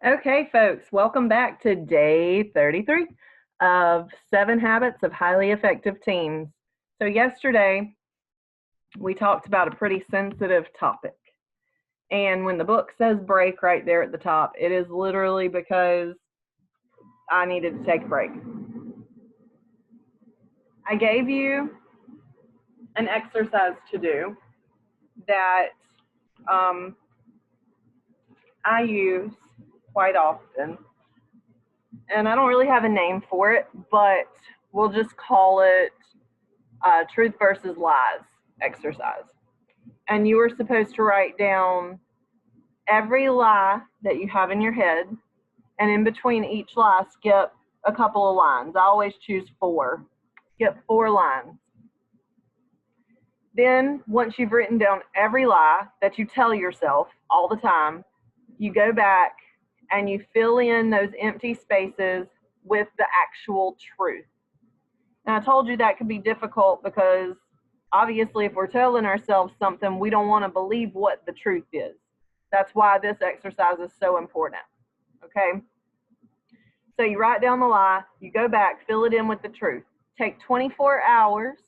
Okay, folks, welcome back to day 33 of 7 Habits of Highly Effective Teams. So, yesterday we talked about a pretty sensitive topic. And when the book says break right there at the top, it is literally because I needed to take a break. I gave you an exercise to do that I use quite often. And I don't really have a name for it, but we'll just call it truth versus lies exercise. And you are supposed to write down every lie that you have in your head, and in between each lie, skip a couple of lines. I always choose 4. Skip 4 lines. Then, once you've written down every lie that you tell yourself all the time, you go back and you fill in those empty spaces with the actual truth. And I told you that could be difficult because obviously if we're telling ourselves something, we don't want to believe what the truth is. That's why this exercise is so important. Okay? So you write down the lie, you go back, fill it in with the truth. Take 24 hours,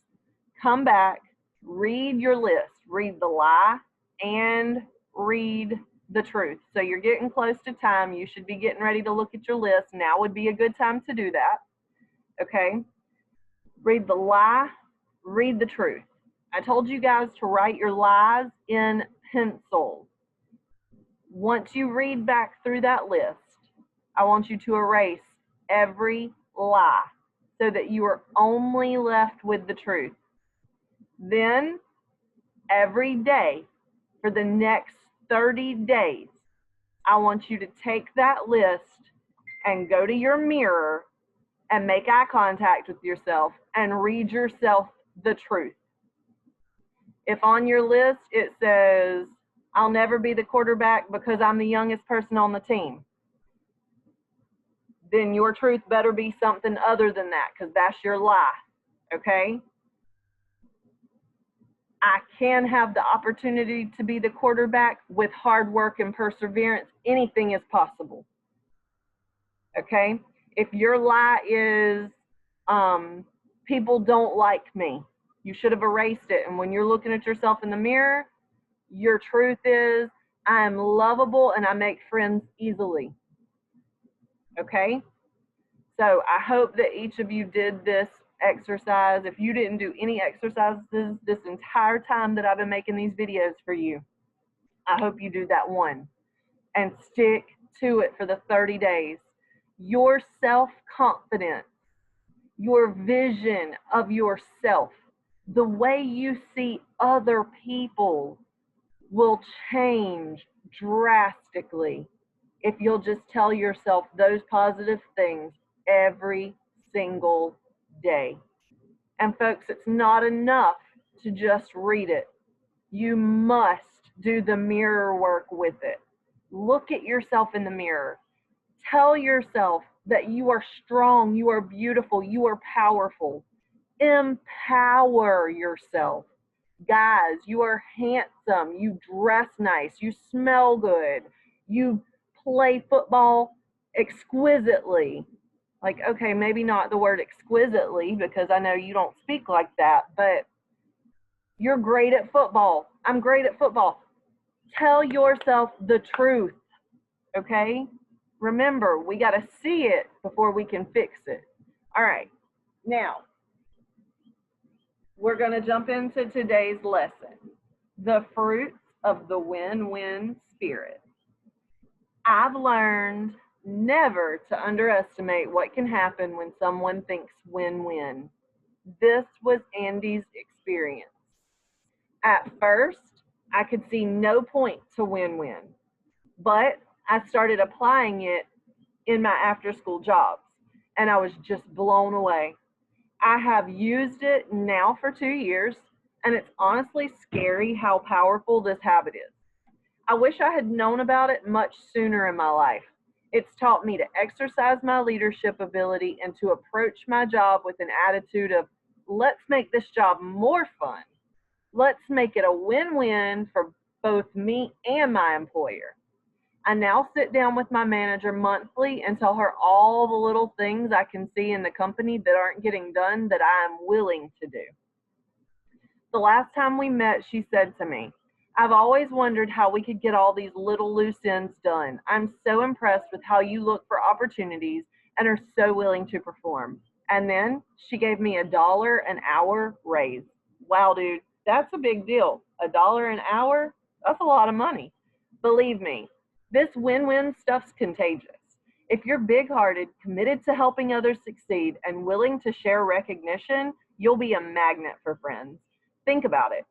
come back, read your list. Read the lie and read the truth. So you're getting close to time. You should be getting ready to look at your list. Now would be a good time to do that. Okay? Read the lie, read the truth. I told you guys to write your lies in pencil. Once you read back through that list, I want you to erase every lie so that you are only left with the truth. Then, every day for the next 30 days, I want you to take that list and go to your mirror and make eye contact with yourself and read yourself the truth. If on your list it says, I'll never be the quarterback because I'm the youngest person on the team, then your truth better be something other than that, because that's your lie, okay? I can have the opportunity to be the quarterback with hard work and perseverance. Anything is possible, okay? If your lie is, people don't like me, you should have erased it. And when you're looking at yourself in the mirror, your truth is, I am lovable and I make friends easily. Okay? So I hope that each of you did this exercise. If you didn't do any exercises this entire time that I've been making these videos for you, I hope you do that one and stick to it for the 30 days. Your self-confidence, your vision of yourself, the way you see other people will change drastically if you'll just tell yourself those positive things every single day. And folks, it's not enough to just read it. You must do the mirror work with it. Look at yourself in the mirror. Tell yourself that you are strong, you are beautiful, you are powerful. Empower yourself. Guys, you are handsome, you dress nice, you smell good, you play football exquisitely. Like, okay, maybe not the word exquisitely because I know you don't speak like that, but you're great at football. I'm great at football. Tell yourself the truth, okay? Remember, we got to see it before we can fix it. All right, now we're going to jump into today's lesson, the fruits of the win-win spirit. I've learned never to underestimate what can happen when someone thinks win-win. This was Andy's experience. At first, I could see no point to win-win, but I started applying it in my after-school jobs, and I was just blown away. I have used it now for 2 years, and it's honestly scary how powerful this habit is. I wish I had known about it much sooner in my life. It's taught me to exercise my leadership ability and to approach my job with an attitude of, let's make this job more fun. Let's make it a win-win for both me and my employer. I now sit down with my manager monthly and tell her all the little things I can see in the company that aren't getting done that I am willing to do. The last time we met, she said to me, I've always wondered how we could get all these little loose ends done. I'm so impressed with how you look for opportunities and are so willing to perform. And then she gave me $1 an hour raise. Wow, dude, that's a big deal. $1 an hour? That's a lot of money. Believe me, this win win stuff's contagious. If you're big hearted, committed to helping others succeed, and willing to share recognition, you'll be a magnet for friends. Think about it.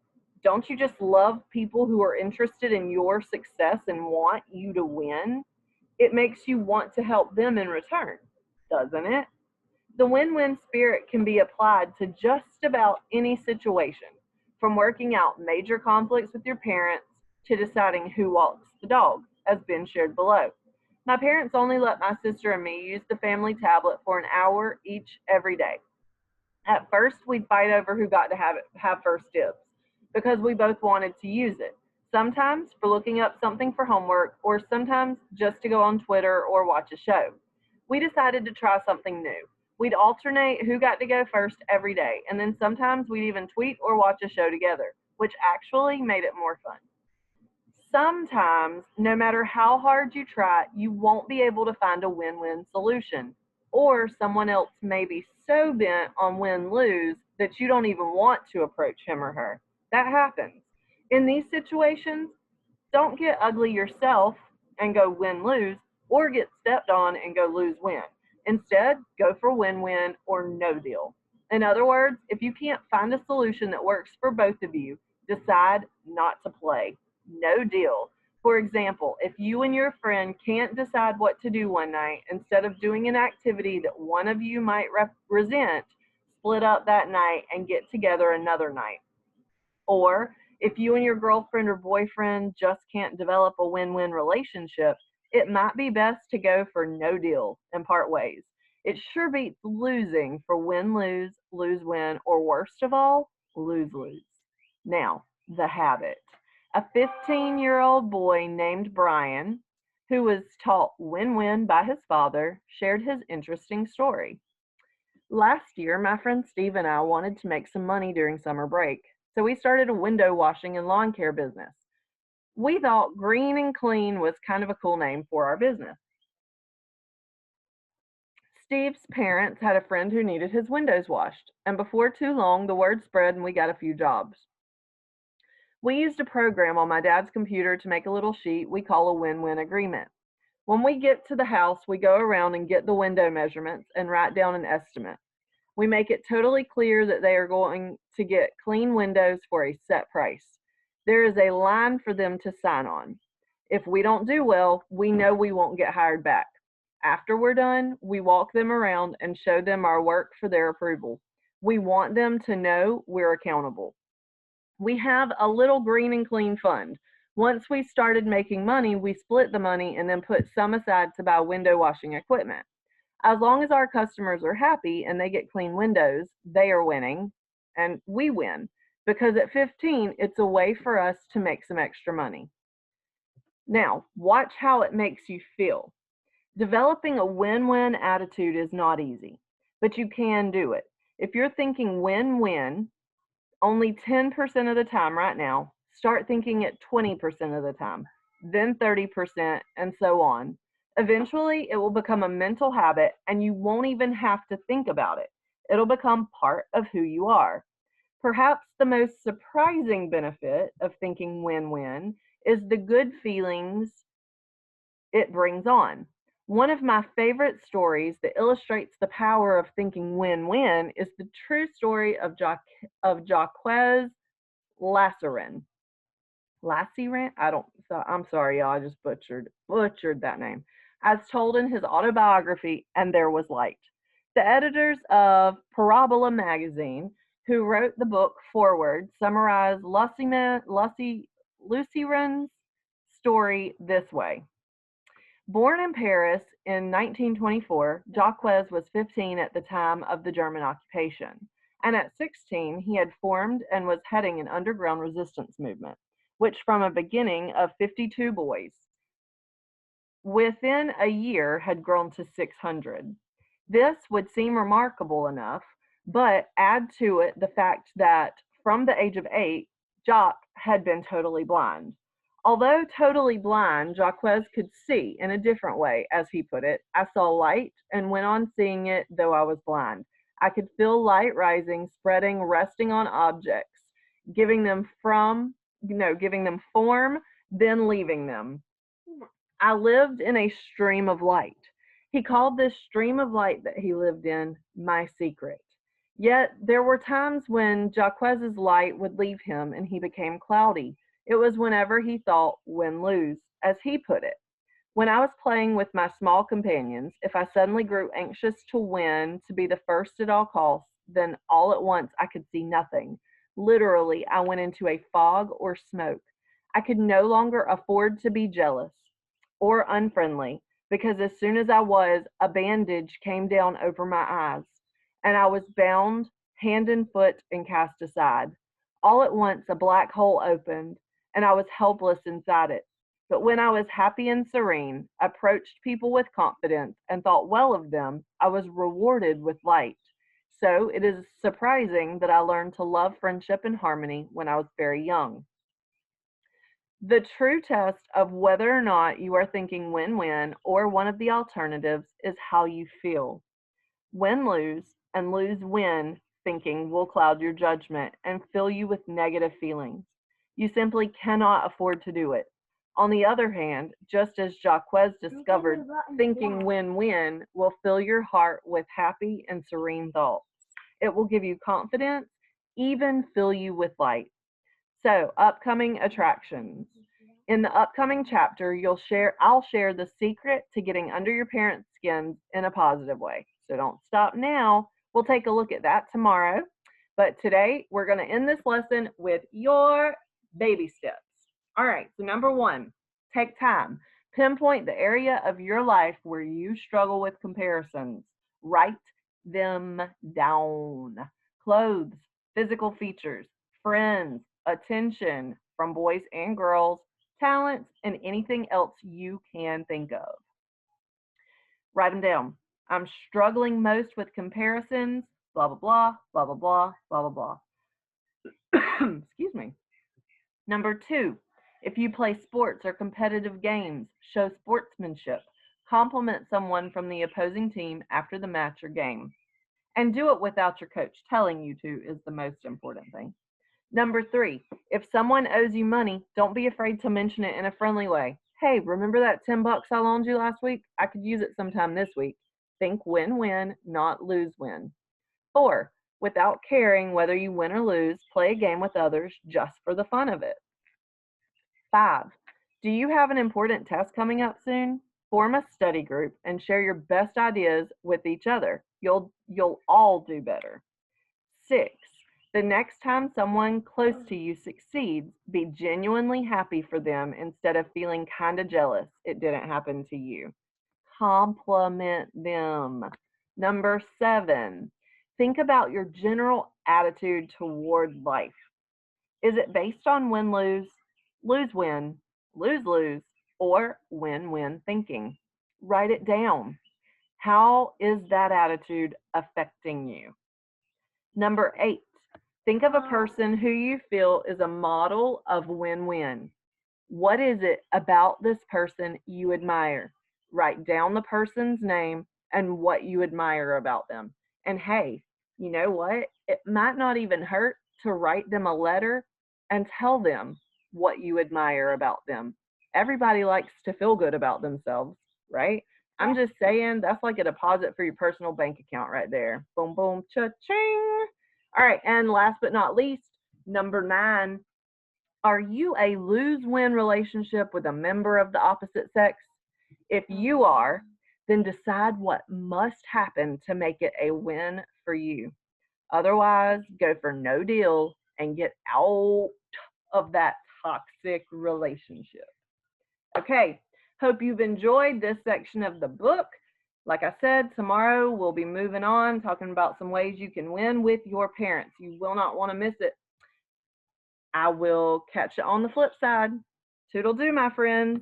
Don't you just love people who are interested in your success and want you to win? It makes you want to help them in return, doesn't it? The win win spirit can be applied to just about any situation, from working out major conflicts with your parents to deciding who walks the dog, as been shared below. My parents only let my sister and me use the family tablet for an hour each every day. At first, we'd fight over who got to have first dibs because we both wanted to use it. Sometimes for looking up something for homework, or sometimes just to go on Twitter or watch a show. We decided to try something new. We'd alternate who got to go first every day, and then sometimes we'd even tweet or watch a show together, which actually made it more fun. Sometimes, no matter how hard you try, you won't be able to find a win win solution. Or someone else may be so bent on win lose that you don't even want to approach him or her. That happens. In these situations, don't get ugly yourself and go win lose, or get stepped on and go lose win. Instead, go for win win or no deal. In other words, if you can't find a solution that works for both of you, decide not to play. No deal. For example, if you and your friend can't decide what to do one night, instead of doing an activity that one of you might resent, split up that night and get together another night. Or if you and your girlfriend or boyfriend just can't develop a win win relationship, it might be best to go for no deal and part ways. It sure beats losing for win lose, lose win, or worst of all, lose lose. Now, the habit. A 15-year-old boy named Brian, who was taught win win by his father, shared his interesting story. Last year, my friend Steve and I wanted to make some money during summer break, so we started a window washing and lawn care business. We thought Green and Clean was kind of a cool name for our business. Steve's parents had a friend who needed his windows washed, and before too long, the word spread and we got a few jobs. We used a program on my dad's computer to make a little sheet we call a win win agreement. When we get to the house, we go around and get the window measurements and write down an estimate. We make it totally clear that they are going to get clean windows for a set price. There is a line for them to sign on. If we don't do well, we know we won't get hired back. After we're done, we walk them around and show them our work for their approval. We want them to know we're accountable. We have a little green and clean fund. Once we started making money, we split the money and then put some aside to buy window washing equipment. As long as our customers are happy and they get clean windows, they are winning and we win, because at 15, it's a way for us to make some extra money. Now, watch how it makes you feel. Developing a win win attitude is not easy, but you can do it. If you're thinking win win only 10% of the time right now, start thinking it 20% of the time, then 30%, and so on. Eventually, it will become a mental habit and you won't even have to think about it. It'll become part of who you are. Perhaps the most surprising benefit of thinking win win is the good feelings it brings on. One of my favorite stories that illustrates the power of thinking win win is the true story of Jaquez Lasserin. Lassiran? I'm sorry, y'all. I just butchered that name. As told in his autobiography, And There Was Light. The editors of Parabola magazine, who wrote the book forward, summarized Luciran's story this way. Born in Paris in 1924, Jacques was 15 at the time of the German occupation, and at 16 he had formed and was heading an underground resistance movement, which from a beginning of 52 boys, within a year had grown to 600. This would seem remarkable enough, but add to it the fact that from the age of 8, Jacques had been totally blind. Although totally blind, Jacques could see in a different way, as he put it. I saw light and went on seeing it though I was blind. I could feel light rising, spreading, resting on objects, giving them giving them form, then leaving them. I lived in a stream of light. He called this stream of light that he lived in my secret. Yet there were times when Jaquez's light would leave him and he became cloudy. It was whenever he thought win lose, as he put it. When I was playing with my small companions, if I suddenly grew anxious to win, to be the first at all costs, then all at once I could see nothing. Literally, I went into a fog or smoke. I could no longer afford to be jealous or unfriendly, because as soon as I was, a bandage came down over my eyes, and I was bound hand and foot and cast aside. All at once, a black hole opened, and I was helpless inside it. But when I was happy and serene, approached people with confidence, and thought well of them, I was rewarded with light. So it is surprising that I learned to love friendship and harmony when I was very young. The true test of whether or not you are thinking win-win or one of the alternatives is how you feel. Win-lose and lose-win thinking will cloud your judgment and fill you with negative feelings. You simply cannot afford to do it. On the other hand, just as Jacques discovered, thinking win-win will fill your heart with happy and serene thoughts. It will give you confidence, even fill you with light. So, upcoming attractions. In the upcoming chapter, I'll share the secret to getting under your parents' skins in a positive way. So don't stop now. We'll take a look at that tomorrow. But today, we're going to end this lesson with your baby steps. All right, so number 1, take time. Pinpoint the area of your life where you struggle with comparisons. Write them down. Clothes, physical features, friends, attention from boys and girls, talents, and anything else you can think of. Write them down. I'm struggling most with comparisons, blah, blah, blah, blah, blah, blah, blah, blah, blah. Excuse me. Number 2, if you play sports or competitive games, show sportsmanship. Compliment someone from the opposing team after the match or game. And do it without your coach telling you to is the most important thing. Number 3, if someone owes you money, don't be afraid to mention it in a friendly way. Hey, remember that $10 I loaned you last week? I could use it sometime this week. Think win-win, not lose-win. 4, without caring whether you win or lose, play a game with others just for the fun of it. 5, do you have an important test coming up soon? Form a study group and share your best ideas with each other. You'll all do better. 6, the next time someone close to you succeeds, be genuinely happy for them instead of feeling kind of jealous it didn't happen to you. Compliment them. Number 7, think about your general attitude toward life. Is it based on win-lose, lose-win, lose-lose, or win-win thinking? Write it down. How is that attitude affecting you? Number 8, think of a person who you feel is a model of win-win. What is it about this person you admire? Write down the person's name and what you admire about them. And hey, you know what? It might not even hurt to write them a letter and tell them what you admire about them. Everybody likes to feel good about themselves, right? I'm just saying that's like a deposit for your personal bank account right there. Boom, boom, cha-ching. All right, and last but not least, number 9, are you a lose-win relationship with a member of the opposite sex? If you are, then decide what must happen to make it a win for you. Otherwise, go for no deal and get out of that toxic relationship. Okay, hope you've enjoyed this section of the book. Like I said, tomorrow we'll be moving on, talking about some ways you can win with your parents. You will not want to miss it. I will catch you on the flip side. Toodle-doo, my friends.